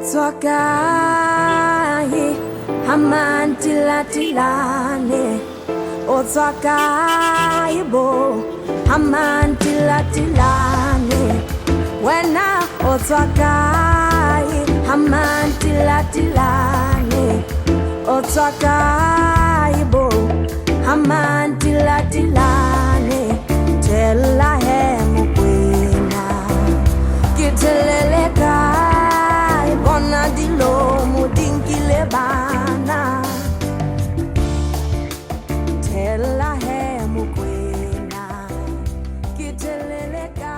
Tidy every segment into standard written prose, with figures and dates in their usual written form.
Otswakai hamantilatilane Otswakai bo hamantilatilane Wena Otswakai hamantilatilane Otswakai bo hamantilatilane Tella hemu kwena Kiteleleka Bona dilo mudinkile bana Tella hemu kwena Kiteleleka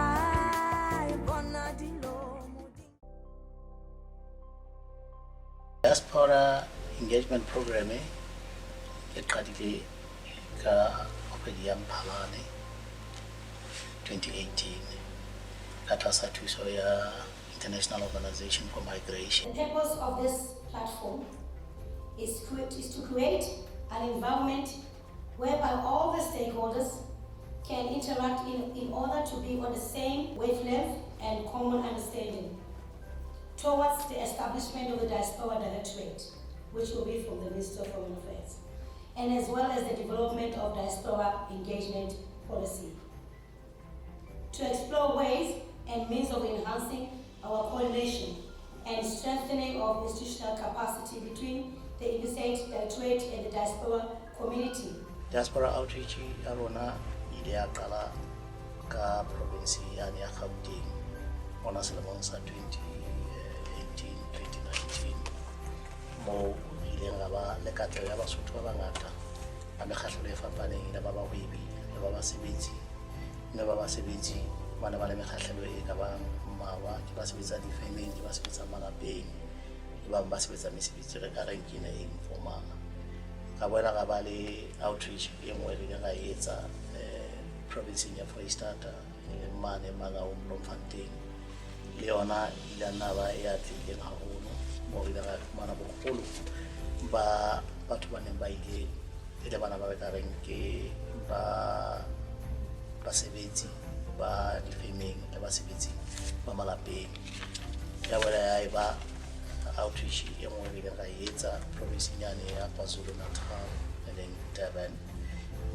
Bona dilo Diaspora engagement program eqadile ka kgwedi ya Mphalane 2018 ka tlasa thuso ya International Organization for Migration. The purpose of this platform is to create an environment whereby all the stakeholders can interact in order to be on the same wavelength and common understanding towards the establishment of the Diaspora Directorate, which will be from the Minister of Foreign Affairs, and as well as the development of diaspora engagement policy. To explore ways and means of enhancing our coordination and strengthening of institutional capacity between the Embassy Directorate and the diaspora community. Diaspora outreach arona ile akala ka province ya Gauteng ona selemong sa 2018-2019 mo ile ngaba le katleho ya Basotho ba bangata ba mekgahlelo e fapaneng le ba bahwebi le ba basebetsi le ba basebetsi bana ba le mekgahlelo e ka ba mmawa ke ba sebetsa difemeng ke ba sebetsa malapeng ke ba sebetsa mesebetsi re ka renkina e informal ka boela ga ba le outreach e nngwe le ga etsa province ya Freistata le mane Mangaung Bloemfontein le yona ile nna ba ya tlileng haholo mo ile ga mana bogolo ba batho ba neng ba ile le bana ba ka reng ke ba basebetsi ba difemeng le basebetsi ba malapeng ya boela ya ba outreach e nngwe le ga etsa province nyane ya KwaZulu-Natal le Durban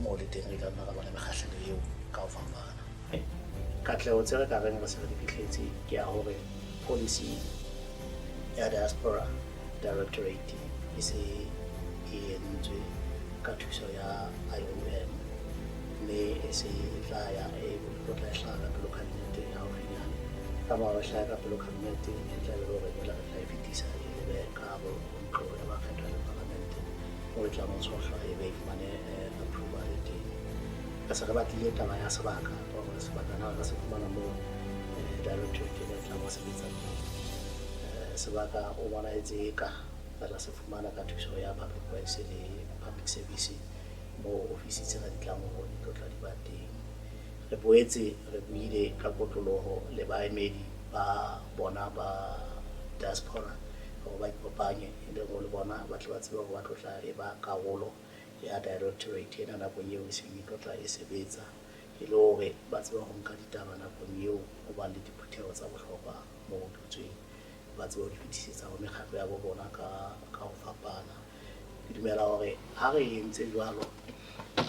mo le teng re ka nna ba le mekgahlelo eo ka ho fapana katleho tse re ka reng re se re fihletse ke ya hore policy ya Diaspora Directorate e se e entswe ka thuso ya IOM le e se tla ya e tla hlaga ka local community ya haufinyana ka ba ba hlaga ka local community e tla le hore e la fitisa e be ka bo ntlo ya ba kgetho ya parliament o tla mo tsohla e be mane approval ka se re batlile taba ya sebaka gore sebaka na ka se fumana mo directorate le tla mo sebetsa sebaka o bona etse ka la se fumana ka thuso ya public works le public service mo ofisi tsena di tla mo go di tla di ba teng re boetse re buile ka kotloloho le baemedi ba bona ba diaspora go ba ikopanye le go le bona ba tla ba tseba go ba tlotla e ba karolo ya directorate ena nakong eo e seng e tlotla e sebetsa e le hore ba tseba go nka ditaba nakong eo go ba le diphuthego tsa bohlokwa mo dutsweng ba tseba go di fetisetsa go mekgatlo ya bo bona ka ho fapana ke dumela hore ha re entse jwalo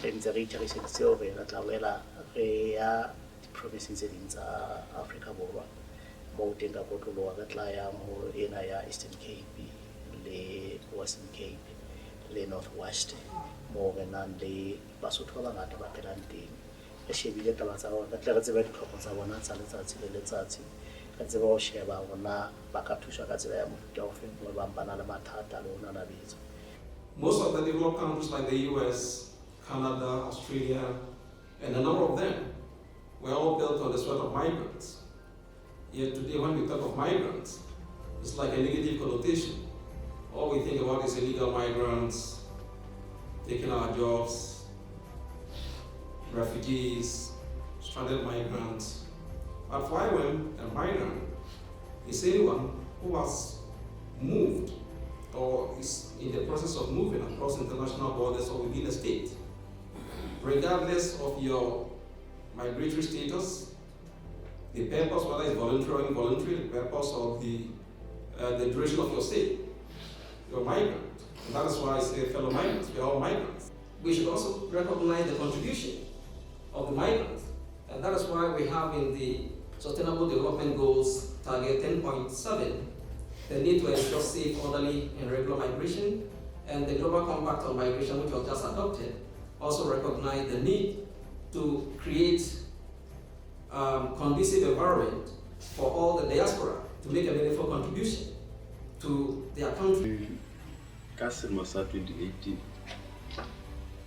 re ntse re itheriseditse hore re tla boela re ya di-provinces tse ding tsa Afrika Borwa mo teng ka kotloloha re tla yang ho ena ya Eastern Cape le Western Cape le North West mo re nang le Basotho ba bangata ba phelang teng re shebile taba tsa hore re tle re tsebe ditlhoko tsa bona tsa letsatsi le letsatsi re tsebe ho sheba bona ba ka thuswa ka tsela ya mofuta ofe mo ba mpana le mathata le ona na betso. Most of the developed countries like the US, Canada, Australia, and a number of them were all built on the sweat of migrants. Yet today when we talk of migrants, it's like a negative connotation. All we think about is illegal migrants, taking our jobs, refugees, stranded migrants. But for IOM, a migrant is anyone who has moved or is in the process of moving across international borders or within a state. Regardless of your migratory status, the purpose, whether it's voluntary or involuntary, the purpose of the the duration of your stay. You're a migrant. And that is why I say fellow migrants, we are all migrants. We should also recognize the contribution of the migrants. And that is why we have in the Sustainable Development Goals target 10.7, the need to ensure safe, orderly, and regular migration, and the Global Compact on Migration, which was just adopted, also recognize the need to create conducive environment for all the diaspora to make a meaningful contribution to their country. Ka selemo sa 2018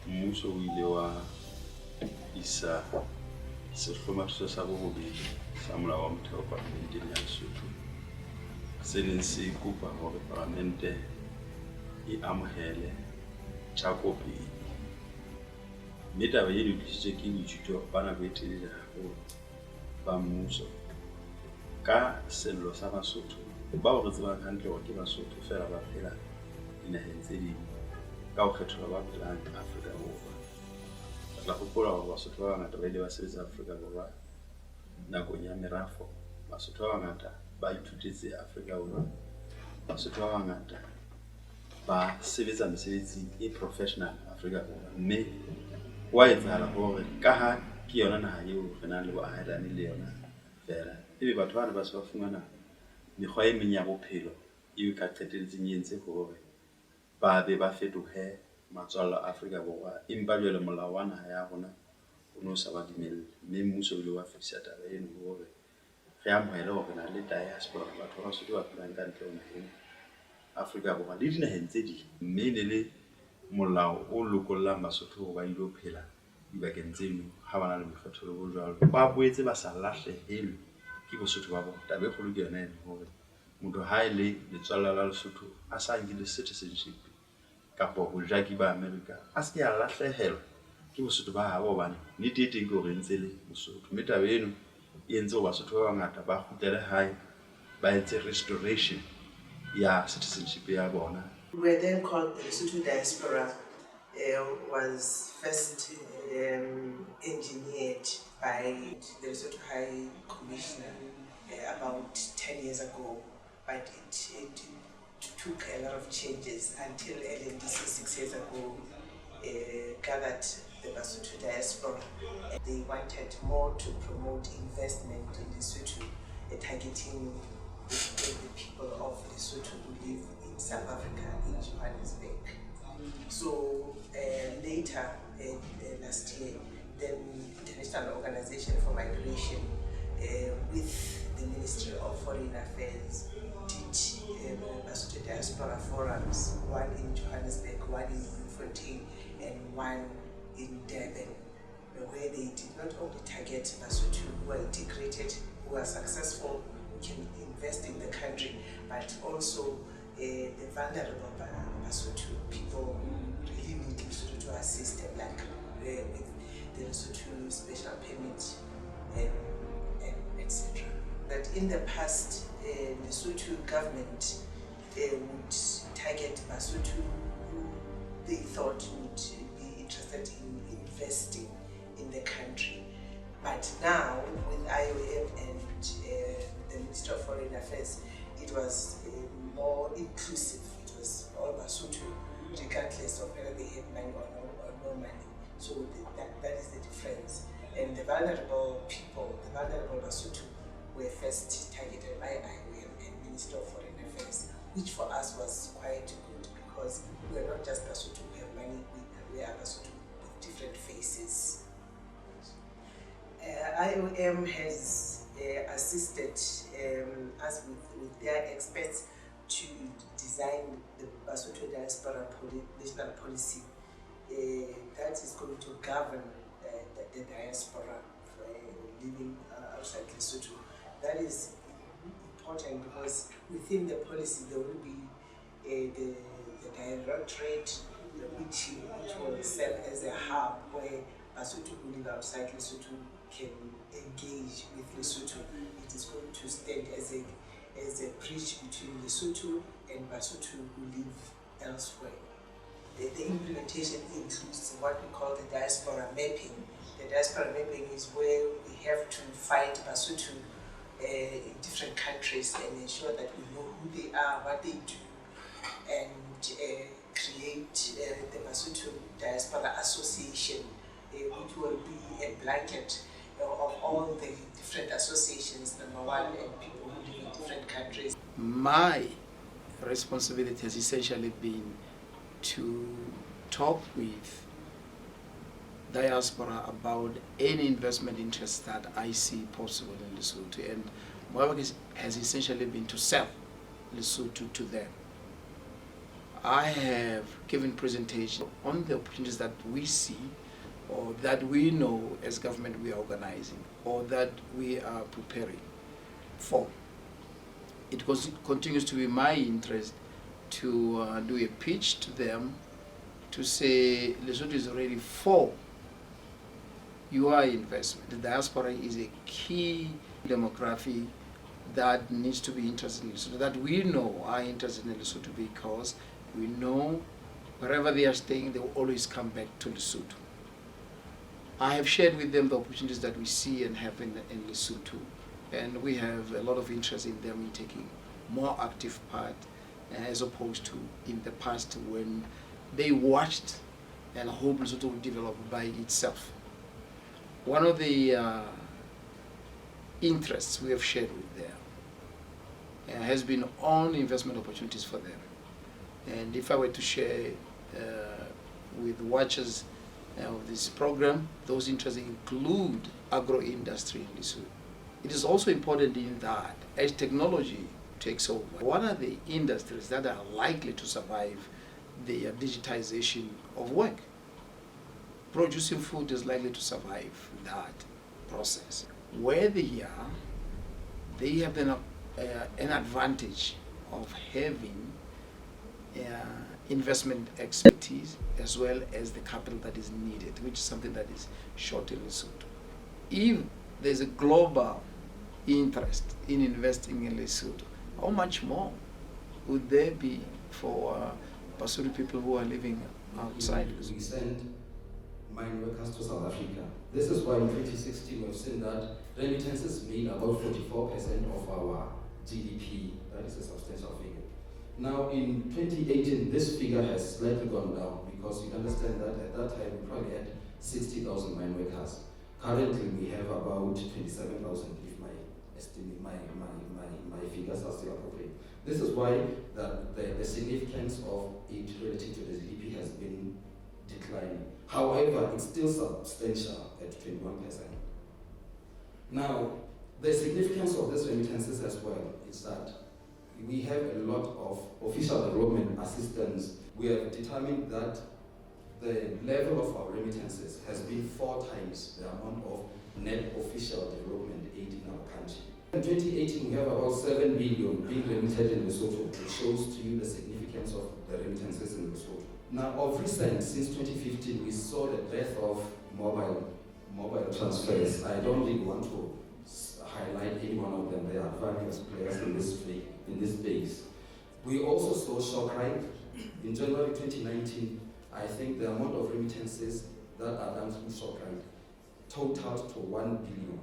mmuso o ile wa isa sehlomathiso sa bobedi sa molao wa motheo parlamenteng ya Lesotho se neng se kopa hore parlamente e amohele thakopedi. Mme taba eno e tlisitswe ke boithuto ba nako e telele haholo ba mmuso ka sello sa Basotho bao re tsebang hantle hore ke Basotho fela ba phela dinaheng tse ding ka ho kgetholla ba phelang Afrika Borwa. Re tla hopola hore Basotho ba bangata ba ile ba sebetsa Afrika Borwa nakong ya merafo. Basotho ba bangata ba ithutetse Afrika Borwa. Basotho ba bangata ba sebetsa mesebetsi e professional Afrika Borwa. Mme wa etsahala hore ka ha ke yona naha eo re nang le boahelane le yona fela, ebe batho bana ba se ba fumana mekgwa e meng ya bophelo eo ka qetelletseng e entse hore ba be ba fetohe matswalo a Afrika Borwa, empa jwale molao wa naha ya rona o no sa ba dumelle. Mme mmuso o ile wa fetisa taba eno hore re amohele hore re na le diaspora, batho ba Basotho ba phelang ka ntle ho naheng Afrika Borwa le dinaheng tse ding. Mme ne le molao o lokollang Basotho hore ba ilo phela dibakeng tseno ha ba na le boikgethelo bo jwalo. Ba boetse ba sa lahlehelwe ke Bosotho ba bona. Taba e kgolo ke yona eno hore motho ha e le letswalo la Lesotho a sa nkile citizenship kapa ho jaki ba America, a se ya lahlehelwa ke Bosotho ba habo hobane nnete e teng ke hore ntse le Bosotho. Mme taba eno e entse hore Basotho ba bangata ba kgutlele hae ba etse restoration ya citizenship ya bona. We were then called the Lesotho diaspora. Was first engineered by the Lesotho High Commissioner about 10 years ago, but it took a lot of changes until LNDC 6 years ago gathered the Lesotho diaspora. They wanted more to promote investment in Lesotho, targeting the people of Lesotho who live in South Africa, in Johannesburg. So later last year, the International Organization for Migration with the Ministry of Foreign Affairs did Lesotho Diaspora Forums, one in Johannesburg, one in Bloemfontein, and one in Durban, where they did not only target Lesotho who are integrated, who are successful, who can invest in the country, but also the vulnerable Lesotho people who really need Lesotho to assist them, like with the Lesotho special permit and etc. That in the past, the Lesotho government would target Lesotho who they thought would be interested in investing in the country. But now, with IOM and the Ministry of Foreign Affairs, it was more inclusive. It was all Lesotho, regardless of whether they had money or no money. So that is the difference. And the vulnerable people, the vulnerable Lesotho, were first targeted by IOM and Ministry of Foreign Affairs, which for us was quite good because we are not just Lesotho who have money, we are Lesotho with different faces. IOM has assisted us with their experts to design the Lesotho Diaspora National Policy that is going to govern the diaspora living outside Lesotho. That is important because within the policy there will be the directorate which will serve as a hub where Lesotho who live outside Lesotho can engage with Lesotho. It is going to stand as a bridge between Lesotho and Lesotho who live elsewhere. The implementation includes what we call the diaspora mapping. The diaspora mapping is where we have to find Lesotho in different countries and ensure that we know who who they are, what they do, and create the Lesotho Diaspora Association, which will be a blanket of all the different associations, number one, and people who live in different countries. My responsibility has essentially been to talk with diaspora about any investment interests that I see possible in Lesotho, and my work has essentially been to sell Lesotho to them. I have given presentation on the opportunities that we see or that we know as government we are organizing or that we are preparing for. It continues to be my interest to do a pitch to them to say Lesotho is ready for your investment. The diaspora is a key demographic that needs to be interested in Lesotho, that we know are interested in Lesotho, because we know wherever they are staying, they will always come back to Lesotho. I have shared with them the opportunities that we see and have in Lesotho, and we have a lot of interest in them in taking more active part as opposed to in the past when they watched and hoped Lesotho would develop by itself. One of the interests we have shared with them has been on investment opportunities for them. And if I were to share with watchers of this program, those interests include agro-industry in Lesotho. It is also important in that as technology takes over, what are the industries that are likely to survive the digitization of work? Producing food is likely to survive that process. Where they are, they have an advantage of having investment expertise as well as the capital that is needed, which is something that is short in Lesotho. If there's a global interest in investing in Lesotho, how much more would there be for Basotho people who are living outside Lesotho? We send mine workers to South Africa. This is why in 2016 we've seen that remittances made about 44% of our GDP. That is a substantial figure. Now in 2018, this figure has slightly gone down because you understand that at that time we probably had 60,000 mine workers. Currently we have about 27,000 if my estimate, my figures are still appropriate. This is why the significance of it relative to the GDP has been declining. However, it's still substantial at 21%. Now, the significance of these remittances as well is that we have a lot of official development assistance. We have determined that the level of our remittances has been 4 times the amount of net official development aid in our country. In 2018, we have about 7 billion being remitted in Lesotho, which shows to you the significance of the remittances in Lesotho. Now, of recent, since 2015, we saw the death of mobile transfers. I don't really want to highlight any one of them. They are various players in this space. We also saw Shoprite. In January 2019, I think the amount of remittances that are done through Shoprite totaled to 1 billion.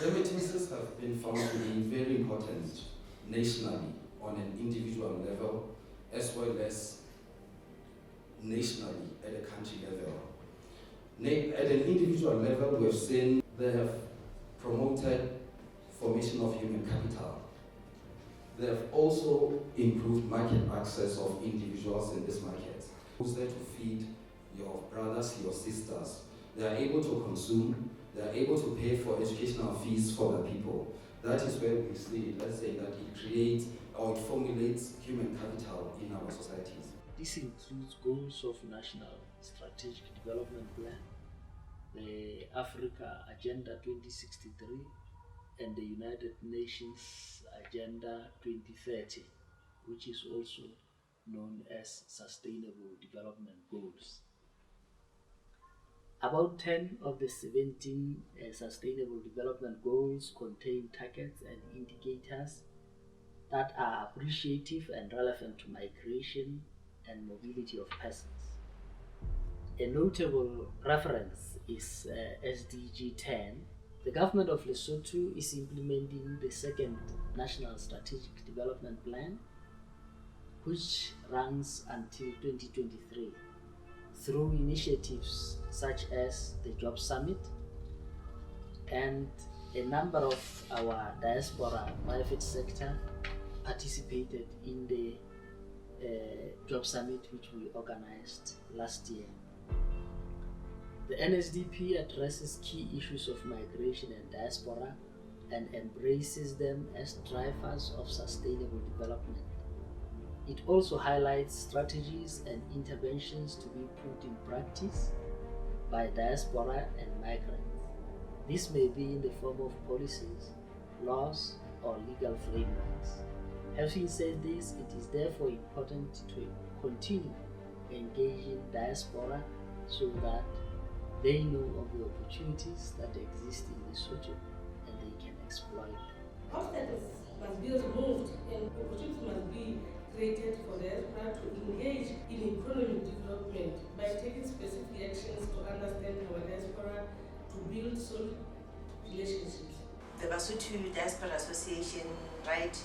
Remittances have been found to be very important nationally on an individual level as well as nationally at a country level. At an individual level, we have seen they have promoted formation of human capital. They have also improved market access of individuals in this market. Who's there to feed your brothers, your sisters? They are able to consume, they are able to pay for educational fees for the people. That is where we see, let's say, that it creates or it formulates human capital in our societies. This includes goals of National Strategic Development Plan, the Africa Agenda 2063, and the United Nations Agenda 2030, which is also known as Sustainable Development Goals. About 10 of the 17 Sustainable Development Goals contain targets and indicators that are appreciative and relevant to migration and mobility of persons. A notable reference is SDG 10, The government of Lesotho is implementing the second National Strategic Development Plan, which runs until 2023, through initiatives such as the Job Summit, and a number of our diaspora private sector participated in the Job Summit which we organized last year. The NSDP addresses key issues of migration and diaspora and embraces them as drivers of sustainable development. It also highlights strategies and interventions to be put in practice by diaspora and migrants. This may be in the form of policies, laws, or legal frameworks. Having said this, it is therefore important to continue engaging diaspora so that they know of the opportunities that exist in Lesotho and they can exploit them. Obstacles must be removed and opportunities must be created for diaspora to engage in economic development by taking specific actions to understand our diaspora, to build solid relationships. The Lesotho Diaspora Association, right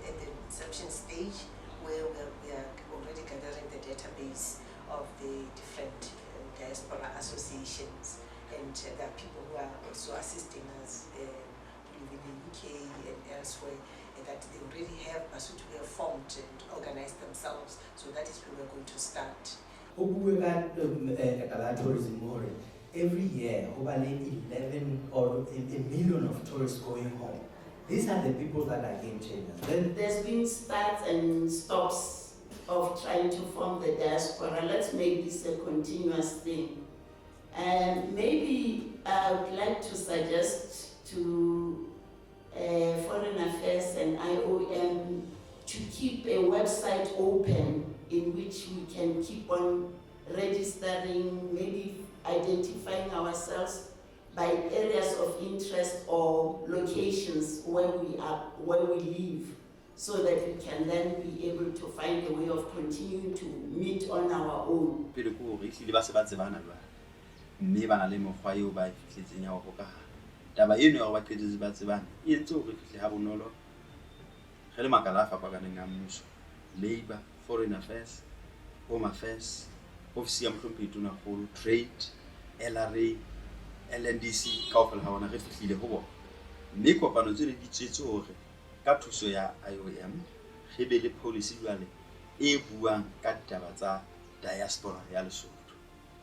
at the inception stage, where we are already gathering the database of the different diaspora associations, and there are people who are also assisting us who live in the UK and elsewhere, and that they already have Lesotho have formed and organized themselves. So that is where we're going to start. Every year, over 11 or a million of tourists going home. These are the people that are game changers. Then there's been starts and stops of trying to form the diaspora. Let's make this a continuous thing. And maybe I would like to suggest to Foreign Affairs and IOM to keep a website open in which we can keep on registering, maybe identifying ourselves by areas of interest or locations where we live, so that we can then be able to find a way of continuing to meet on our own. Labor, Foreign Affairs, Home Affairs, Office ya Mtlompetuna Holo, Trade, LRA, LNDC, kaofela ha ona re fihlile ho bona. Mme kopano tse di tshetse hore ka thuso ya IOM re be le policy jwale e buang ka ditaba tsa diaspora ya Lesotho.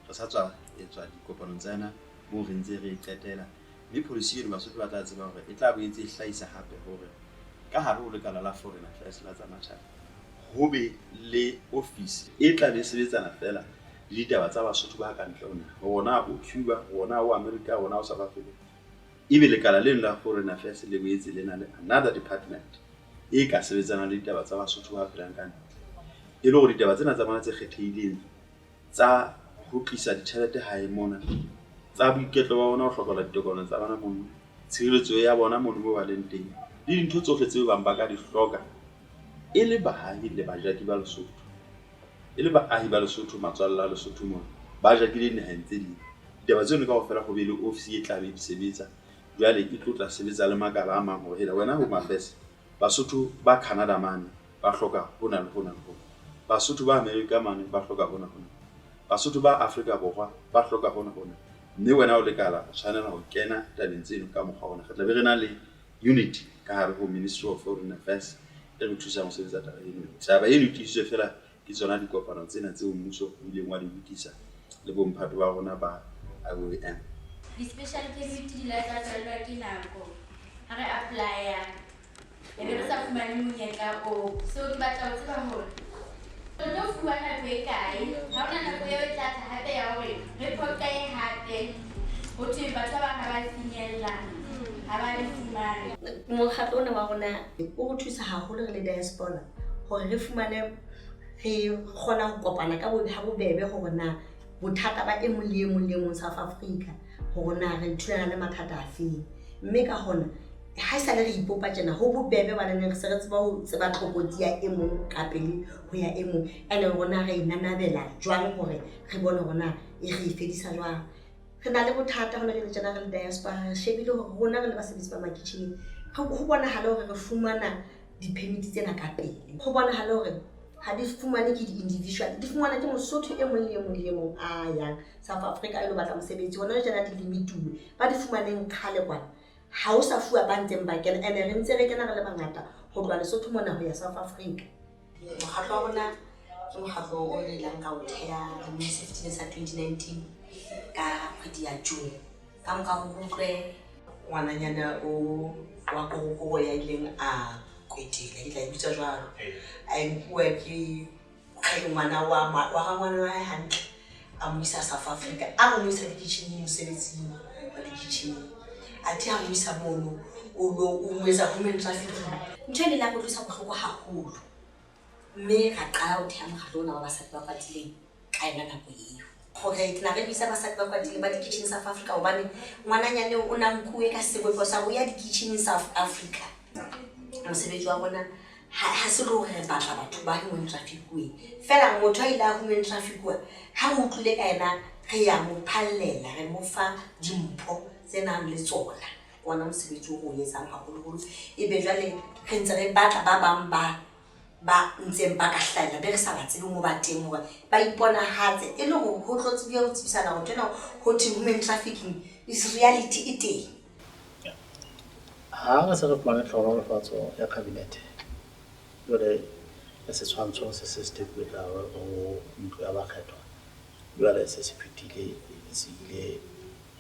Re sa tswa etswa dikopano tsena mo re ntse re qetela. Mme policy eno Basotho ba tla tseba hore e tla boetse e hlahisa hape hore ka hare ho lekala la Foreign Affairs la tsa matjhaba ho be le office e tla le sebetsana fela le ditaba tsa Basotho ba ka ntle ona hona o Cuba, hona o America, hona o South Africa. Ibe lekala leno la Foreign Affairs le boetse le na le another department e ka sebetsana le ditaba tsa Basotho ba phelang ka ntle. E le hore ditaba tsena tsa bona tse kgethehileng tsa ho tlisa ditjhelete hae mona, tsa boiketlo ba bona ho hlokola ditokomane tsa bona mona, tshireletso ya bona mona mo ba leng teng, le dintho tsohle tseo bang ba ka di hloka e le baahi le bajaki ba Lesotho, e le baahi ba Lesotho, matswalla a Lesotho mona ba jakile dinaheng tse ding. Ditaba tseno kaofela ho be le office e tla be di sebetsa jwale e tla sebetsa le makala a mang hore hela wena Home Affairs Basotho ba Canada mane ba hloka hona le hona le hona, Basotho ba America mane ba hloka hona hona, Basotho ba Africa Borwa ba hloka hona hona. Mme wena o lekala tshwanela ho kena tabeng tseno ka mokgwa ona. Re tla be re na le unit ka hare ho Ministry of Foreign Affairs e re thusa ho sebetsa taba eno. Taba eno e fela ke tsona dikopano tsena tseo mmuso o ileng wa di lokisa le bomphato ba rona ba IOM. Di-special permit di la tsa tswalwa ke nako ha re apply-a e be re sa fumane monyetla o so di batla ho tseba hore re tlo fuwa nako e kae, ha hona nako eo e tla tla hape ya hore re poqe hape ho thwe batho ba bang ha ba finyella ha ba le fumane. Mokgatlo ona wa rona o thusa haholo re le diaspora hore re fumane re kgona ho kopana ka bobebe hore na bothata ba e mong le e mong le mong South Africa hore na re thulana le mathata a feng. Mme ka hona ha sa le re ipopa tjena ho bobebe ba neng re se re tseba ho tseba tlokoti ya e mong ka pele ho ya e mong ene rona re inanabela jwang hore re bone rona e re fedisa jwang. re na le bothata hona le tsena re le diaspora re shebile hore rona re le basebetsi ba makitcheneng ho bonahala hore re fumana di-permit tsena ka pele, ho bonahala hore ha di fumane ke di-individual, di fumana ke Mosotho e mong le mong a yang South Africa e lo batla mosebetsi hona le tsena di-limituwe ba di fumaneng kgale kwana ha o sa fuwa ba ntseng ba kena ene re ntse re kena re le bangata ho tloha Lesotho mona ho ya South Africa. Mokgatlo wa rona ke mokgatlo o relang ka ho thea lemong se fetileng sa 2019 ka kgwedi ya June ka mora ho utlwe ngwananyana o wa korokoro ya ileng a kwetile ke tla bitsa jwalo a nkuwa ke ngwana wa ngwana wa hantle a mo isa South Africa a mo isa dikitcheneng mosebetsing wa dikitcheneng a thi a mo isa mono o mo etsa human trafficking ntho e la go tlosa bohloko haholo mme ra qala ho thea mokgatlo ona wa basadi ba kwatileng ka ena nako eo gore ke na re bisa basadi ba kwatileng ba dikitcheneng South Africa hobane ngwananyane o na nkuwe ka seboko sa ho ya dikitcheneng South Africa. Mosebetsi wa bona ha se lo re batla batho ba human trafficking fela motho a ile a human trafficking ha o utlwile ka ena re ya mo phallela re mo fa dimpho tse nang le tsona ona mosebetsi o go etsang haholo e be jwale re ntse re batla ba bang ba ntseng ba ka hlalla be re sa ba tsebe mo ba teng hore ba iponahatse e le go tlotse bja ho tsebisana go tena ho human trafficking is reality e teng. Ha re se re fumane tlhonolofatso ya cabinet jwale setshwantsho se se stipula ho ntlo ya bakgethwa jwale se se phethile se ile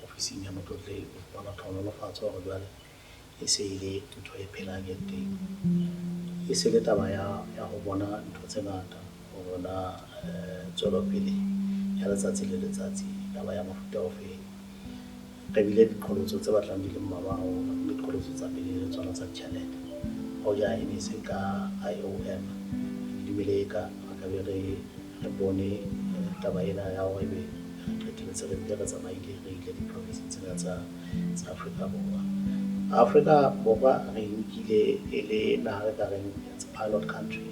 ofising ya motlotle bona tlhonolofatso hore jwale e se ile ntho e phelang e teng e se le taba ya ho bona ntho tse ngata ho bona tswelopele ya letsatsi le letsatsi taba ya mafuta ofe re bile diqholotso tse batlang di le mmalwa le diqholotso tsa pele le tsona tsa tjhelete ho ja e ne se ka IOM di bile ka be re bone taba ena ya hore be re qetelletse re bile re tsamaile re ile di-province tsena tsa Afrika Borwa re nkile e le naha ka reng it's pilot country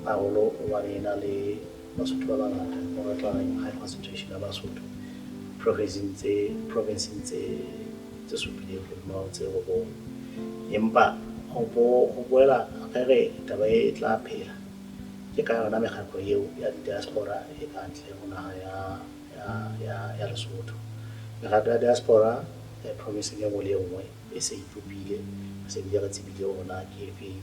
haholo hobane e na le Basotho ba bangata ho re tla reng high concentration ya Basotho provincing tse supileng le mo tse robong empa ho boela re taba e tla phela ke ka yona mekgatlo eo ya diaspora e ka ntle ho naha ya Lesotho. Mekgatlo ya diaspora provincing ya le nngwe e se itlopile se bile re tsebile hona ke efeng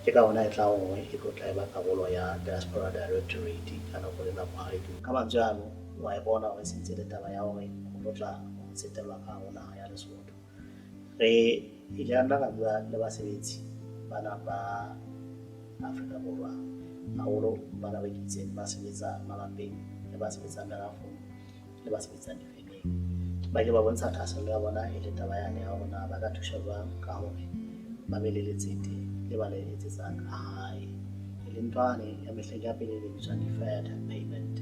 ke ka hona e tla nngwe e tlo tla ba karolo ya diaspora directorate kana go le na bohaedi ka mantsano wa e bona hore se ntse le taba ya hore go tla go tsetelwa ka hona ya Lesotho re ile nna ka bua le basebetsi bana ba Afrika Borwa haholo bana ba itseng ba sebetsa malapeng le ba sebetsang merafong le ba sebetsang difemeng ba ke ba bontsha thahasello ya bona e le taba yane ya hona ba ka thusa jwang ka hore ba be le letsete le ba le etsetsang ka hae e le ntwane ya mehleng ya pele le bitswang deferred payment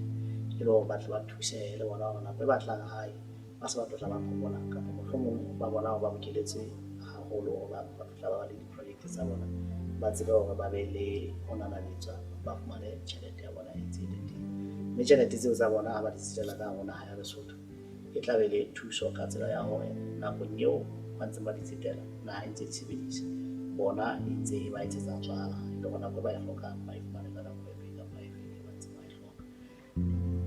ke lo batla ba thuse le bona hona ba batlang hae ba se ba tla ba bona ka mohlomong ba bona ba bokeletse haholo ba tla ba le di-project tsa bona ba tsebe hore ba be le onana letsa ba fumane tjhelete ya bona e ntse le teng mme tjhelete tseo tsa bona ha ba di tsetela ka hona ha ya Lesotho e tla be le thuso ka tsela ya hore nakong eo ba ntse ba di tsetela naha e ntse di sebedisa bona e ntse ba etsetsa tswala le bona ko ba e hlokang ba e fumane ka nako e peka ba e fele ba ntse ba e hloka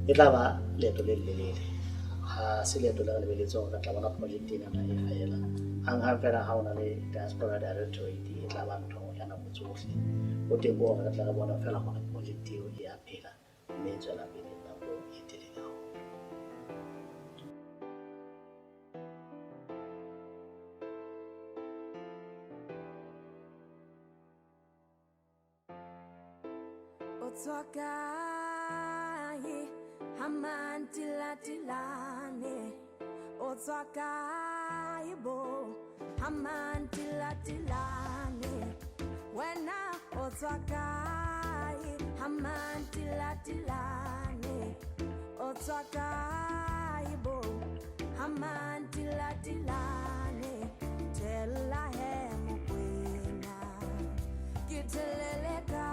e tla ba leeto le lelele ha se leeto le lebeletse hore tla bona project ena na e fela hang fela ha ona le diaspora directorate e tla ba ntho ya nako tsohle o teng bo re tla bona fela hore project eo e a phela mme e tswela pele nako e telele haholo. Otswakaye hamantilatilane Otswakaye bo hamantilatilane Wena Otswakaye hamantilatilane Otswakaye bo hamantilatilane Tella he mokwena Kiteleleka